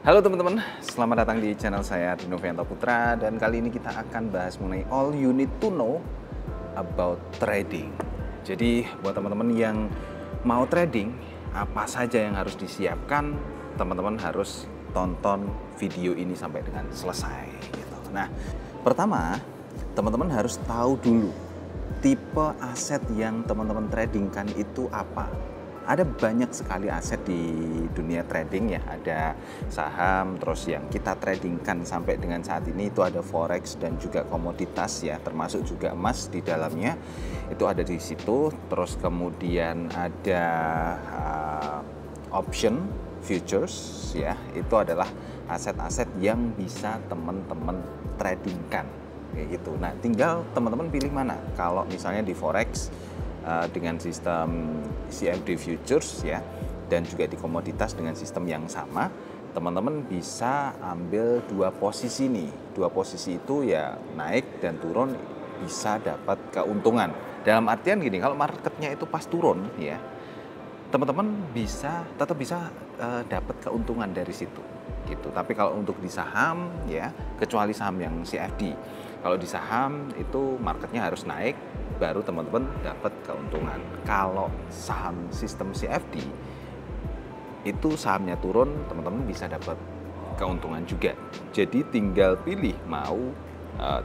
Halo teman-teman, selamat datang di channel saya Dinovianto Putra, dan kali ini kita akan bahas mengenai all you need to know about trading. Jadi buat teman-teman yang mau trading, apa saja yang harus disiapkan, teman-teman harus tonton video ini sampai dengan selesai gitu. Nah, pertama, teman-teman harus tahu dulu tipe aset yang teman-teman tradingkan itu apa. Ada banyak sekali aset di dunia trading ya, ada saham, terus yang kita tradingkan sampai dengan saat ini itu ada forex dan juga komoditas ya, termasuk juga emas di dalamnya itu ada di situ. Terus kemudian ada option, futures ya, itu adalah aset-aset yang bisa teman-teman tradingkan kayak gitu. Nah, tinggal teman-teman pilih mana. Kalau misalnya di forex dengan sistem CFD futures ya, dan juga di komoditas dengan sistem yang sama, teman-teman bisa ambil dua posisi nih. Dua posisi itu ya naik dan turun bisa dapat keuntungan. Dalam artian gini, kalau marketnya itu pas turun ya, teman-teman tetap bisa dapat keuntungan dari situ gitu. Tapi kalau untuk di saham ya, kecuali saham yang CFD, kalau di saham itu marketnya harus naik baru teman-teman dapat keuntungan. Kalau saham sistem CFD itu sahamnya turun, teman-teman bisa dapat keuntungan juga. Jadi tinggal pilih mau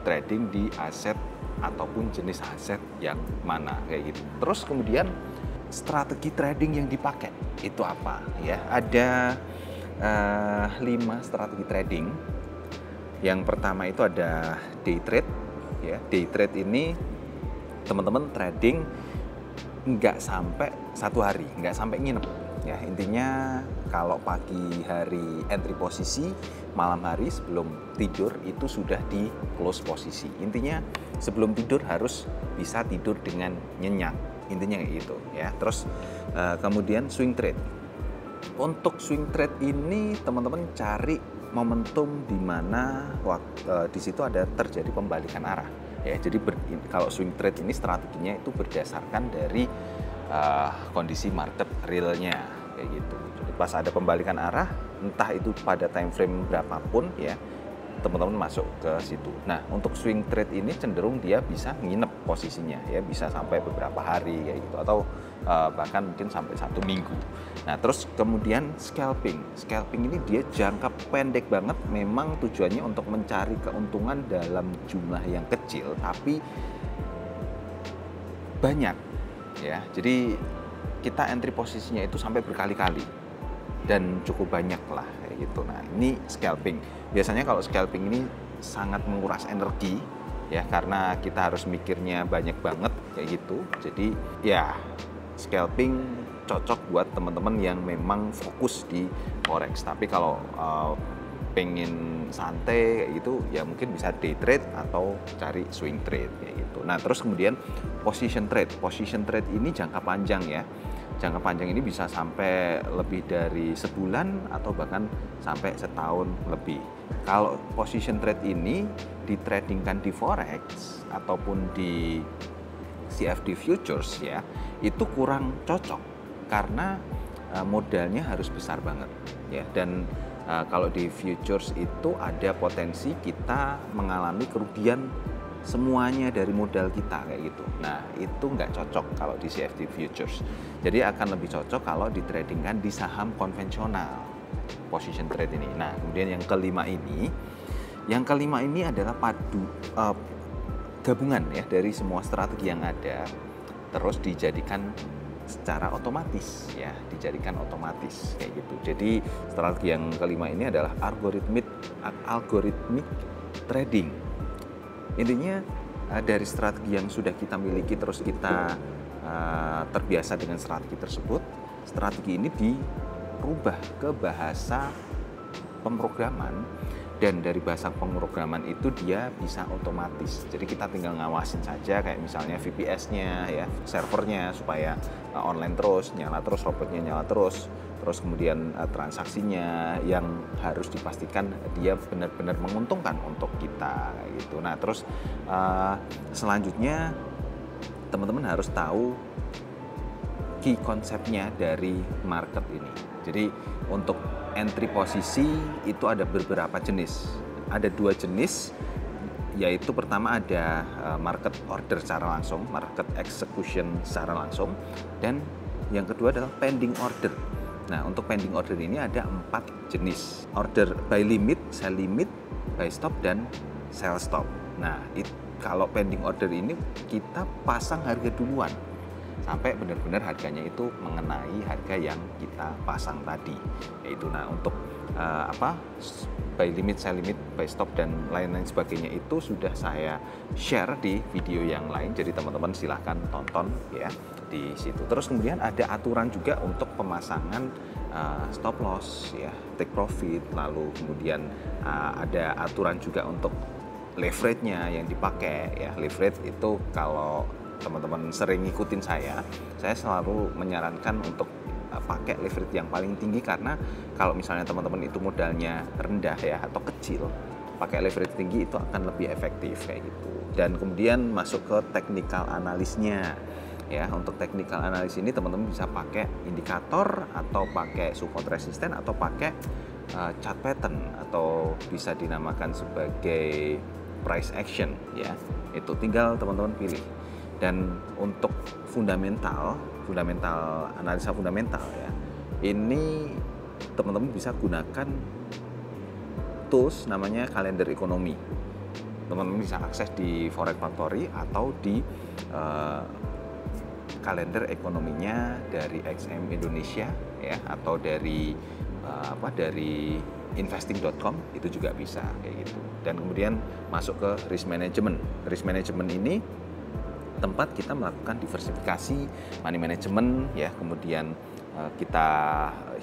trading di aset ataupun jenis aset yang mana kayak gitu. Terus kemudian strategi trading yang dipakai itu apa ya? Ada 5 strategi trading. Yang pertama itu ada day trade ya. Day trade ini teman-teman trading nggak sampai 1 hari, nggak sampai nginep ya. Intinya kalau pagi hari entry posisi, malam hari sebelum tidur itu sudah di close posisi. Intinya sebelum tidur harus bisa tidur dengan nyenyak, intinya kayak gitu ya. Terus kemudian swing trade. Untuk swing trade ini teman-teman cari momentum di mana di situ ada terjadi pembalikan arah ya. Jadi kalau swing trade ini strateginya itu berdasarkan dari kondisi market realnya kayak gitu. Jadi pas ada pembalikan arah, entah itu pada time frame berapapun ya, teman-teman masuk ke situ. Nah, untuk swing trade ini cenderung dia bisa nginep posisinya ya, bisa sampai beberapa hari kayak gitu, atau bahkan mungkin sampai 1 minggu. Nah, terus kemudian scalping. Scalping ini dia jangka pendek banget, memang tujuannya untuk mencari keuntungan dalam jumlah yang kecil tapi banyak ya. Jadi kita entry posisinya itu sampai berkali-kali dan cukup banyak lah kayak gitu. Nah, ini scalping. Biasanya kalau scalping ini sangat menguras energi ya, karena kita harus mikirnya banyak banget kayak gitu. Jadi ya scalping cocok buat teman-teman yang memang fokus di forex. Tapi kalau pengen santai kayak gitu ya, mungkin bisa day trade atau cari swing trade kayak gitu. Nah, terus kemudian position trade. Position trade ini jangka panjang ya. Jangka panjang ini bisa sampai lebih dari sebulan atau bahkan sampai setahun lebih. Kalau position trade ini ditradingkan di forex ataupun di CFD futures ya, itu kurang cocok karena modalnya harus besar banget ya. Dan kalau di futures itu ada potensi kita mengalami kerugian semuanya dari modal kita kayak gitu. Nah, itu nggak cocok kalau di CFD futures. Jadi akan lebih cocok kalau ditradingkan di saham konvensional position trade ini. Nah, kemudian yang kelima ini adalah gabungan ya dari semua strategi yang ada, terus dijadikan secara otomatis ya, dijadikan otomatis kayak gitu. Jadi strategi yang kelima ini adalah algorithmic trading. Intinya dari strategi yang sudah kita miliki, terus kita terbiasa dengan strategi tersebut, strategi ini dirubah ke bahasa pemrograman, dan dari bahasa pemrograman itu dia bisa otomatis. Jadi kita tinggal ngawasin saja, kayak misalnya VPS-nya ya, servernya supaya online terus, nyala terus, robotnya nyala terus. Terus kemudian transaksinya yang harus dipastikan dia benar-benar menguntungkan untuk kita gitu. Nah, terus selanjutnya teman-teman harus tahu key konsepnya dari market ini. Jadi untuk entry posisi itu ada beberapa jenis. Ada 2 jenis, yaitu pertama ada market order secara langsung, market execution secara langsung, dan yang kedua adalah pending order. Nah, untuk pending order ini ada 4 jenis. Order buy limit, sell limit, buy stop, dan sell stop. Nah, kalau pending order ini kita pasang harga duluan sampai benar-benar harganya itu mengenai harga yang kita pasang tadi. Yaitu untuk buy limit, sell limit, buy stop, dan lain-lain sebagainya itu sudah saya share di video yang lain. Jadi teman-teman silahkan tonton ya di situ. Terus kemudian ada aturan juga untuk pemasangan stop loss ya, take profit. Lalu kemudian ada aturan juga untuk leverage-nya yang dipakai ya. Leverage itu kalau teman-teman sering ngikutin saya selalu menyarankan untuk pakai leverage yang paling tinggi, karena kalau misalnya teman-teman itu modalnya rendah ya atau kecil, pakai leverage tinggi itu akan lebih efektif kayak gitu. Dan kemudian masuk ke technical analysnya ya. Untuk technical analysis ini teman-teman bisa pakai indikator atau pakai support resisten atau pakai chart pattern atau bisa dinamakan sebagai price action ya. Itu tinggal teman-teman pilih. Dan untuk analisa fundamental ya, ini teman-teman bisa gunakan tools namanya kalender ekonomi. Teman-teman bisa akses di Forex Factory atau di kalender ekonominya dari XM Indonesia ya, atau dari dari investing.com itu juga bisa kayak gitu. Dan kemudian masuk ke risk management. Risk management ini tempat kita melakukan diversifikasi, money management ya, kemudian kita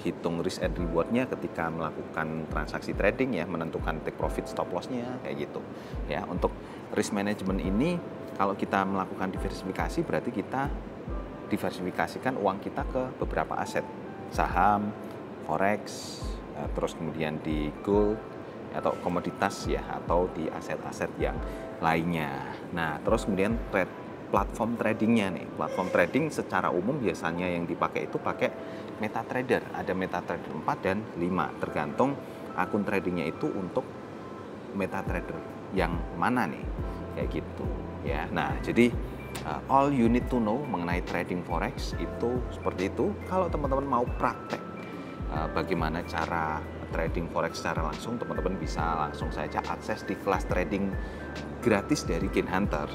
hitung risk and reward-nya ketika melakukan transaksi trading ya, menentukan take profit, stop loss-nya kayak gitu. Ya, untuk risk management ini kalau kita melakukan diversifikasi berarti kita diversifikasikan uang kita ke beberapa aset, saham, forex, terus kemudian di gold atau komoditas ya, atau di aset-aset yang lainnya. Nah, terus kemudian platform tradingnya nih. Platform trading secara umum biasanya yang dipakai itu pakai MetaTrader. Ada MetaTrader 4 dan 5, tergantung akun tradingnya itu untuk MetaTrader yang mana nih, kayak gitu ya. Nah, jadi all you need to know mengenai trading forex itu seperti itu. Kalau teman-teman mau praktek bagaimana cara trading forex secara langsung, teman-teman bisa langsung saja akses di kelas trading gratis dari Gain Hunter.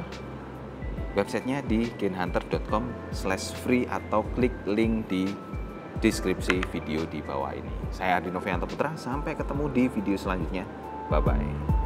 Websitenya di gainhunter.com/free atau klik link di deskripsi video di bawah ini. Saya Ardi Novianto Putra, sampai ketemu di video selanjutnya. Bye-bye.